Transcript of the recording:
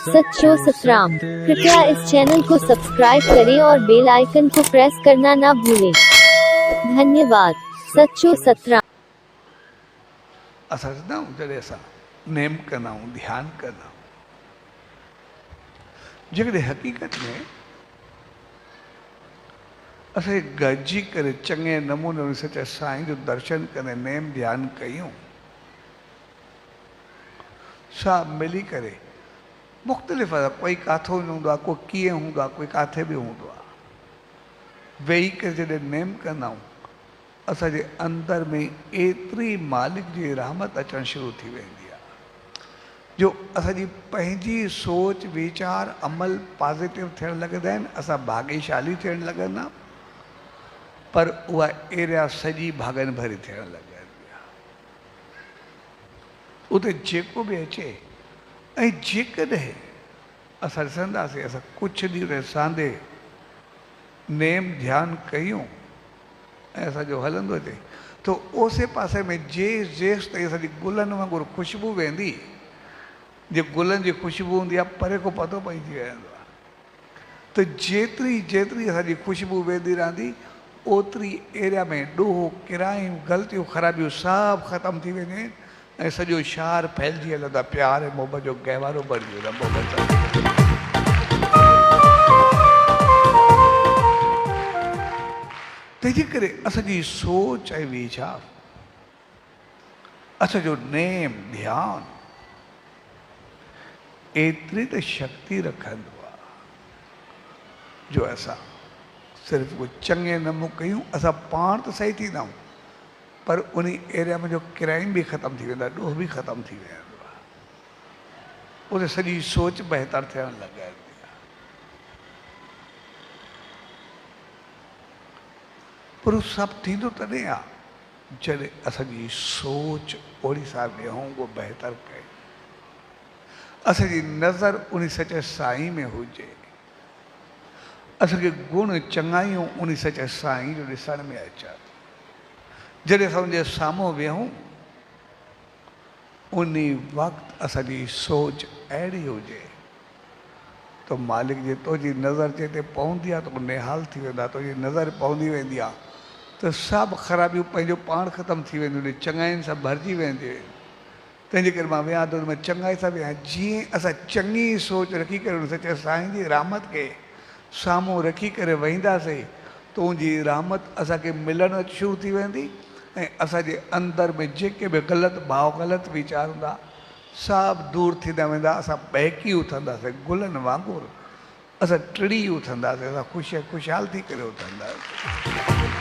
सच्चो सतराम। कृपया इस चैनल को सब्सक्राइब करें और बेल आइकन को प्रेस करना ना भूलें। धन्यवाद। सच्चो सतराम। असां ना जॾहिं असां नेम कंदा आहियूं, ध्यानु कंदा आहियूं, जेकॾहिं हक़ीक़त में असां गॾिजी करे चङे नमूने उन सच्चे साईं जो दर्शन करे नेम ध्यानु कयूं, सभु मिली करे मुख़्तलिफ़ आहे, कोई काथो हूंदो आहे, कोई कीअं हूंदो आहे, कोई काथे बि हूंदो आहे, वेही करे जॾहिं नेम कंदा आहियूं असांजे अंदर में एतिरी मालिक जी रहमत अचणु शुरू थी वेंदी आहे जो असांजी पंहिंजी सोच वीचार अमल पॉज़िटिव थियणु लॻंदा आहिनि, असां भाग्यशाली थियणु लॻंदा, पर उहा एरिया सॼी भागनि भरी थियणु लॻंदी आहे। उते जेको बि अचे ऐं जेकॾहिं असां ॾिसंदासीं असां कुझु ॾींहं सांदे नेम ध्यानु कयूं ऐं असांजो हलंदो अचे त ओसे पासे में जेसि ताईं असांजी गुलनि वांगुरु ख़ुशबू वेंदी, जे गुलनि जी ख़ुशबू हूंदी आहे परे खां पतो पइजी वेंदो आहे, त जेतिरी जेतिरी असांजी ख़ुशबू वेंदी रहंदी ओतिरी एरिया में ॾोह किरायूं ग़लतियूं ख़राबियूं सभु ख़तमु थी वेंदियूं आहिनि ऐं सॼो शहर फैलिजी हलंदो आहे, प्यार ऐं मोहबत जो गहिवारो भरिजी वेंदो आहे मोहबत सां। तंहिंजे करे असांजी सोच ऐं वीचार, असांजो नेम ध्यानु एतिरी त शक्ति रखंदो आहे जो असां सिर्फ़ु उहे चङे नमूने कयूं, असां पाण त सही थींदा आहियूं पर उन एरिया में जो क्राइम बि ख़तमु थी वेंदो आहे, ॾोह बि ख़तमु थी वेंदो आहे, उते सॼी सोच बहितर थियणु लॻंदी आहे। पर उहो सभु थींदो तॾहिं आहे जॾहिं असांजी सोच ओड़ी सां विहूं उहो बहितर कयूं, असांजी नज़र उन सचे साईं में हुजे, असांखे गुण चङायूं उन सचे साईं जो ॾिसण में अचनि, जॾहिं असां उनजे साम्हूं विहूं उन वक़्तु असांजी सोच अहिड़ी हुजे त मालिक जे तुंहिंजी नज़र जिते पवंदी आहे त उहो निहाल थी वेंदो आहे, तुंहिंजी नज़र पवंदी वेंदी आहे त सभु ख़राबियूं पंहिंजो पाण ख़तमु थी वेंदियूं आहिनि, चङाइनि सां भरिजी वेंदियूं आहिनि। तंहिंजे करे मां वियां थो मां चङाई सां वियां, जीअं असां चङी सोच रखी करे उन सचे साईं जी रहमत खे साम्हूं रखी करे वेहींदासीं त उनजी रहमत असांखे मिलणु शुरू थी वेंदी ऐं असांजे अंदरि में जेके बि ग़लति भाव ग़लति वीचार हूंदा सभु दूरि थींदा वेंदा, असां बहकी उथंदासीं गुलनि वांगुरु, असां टिड़ी उथंदासीं, असां ख़ुशहाल थी करे उथंदासीं।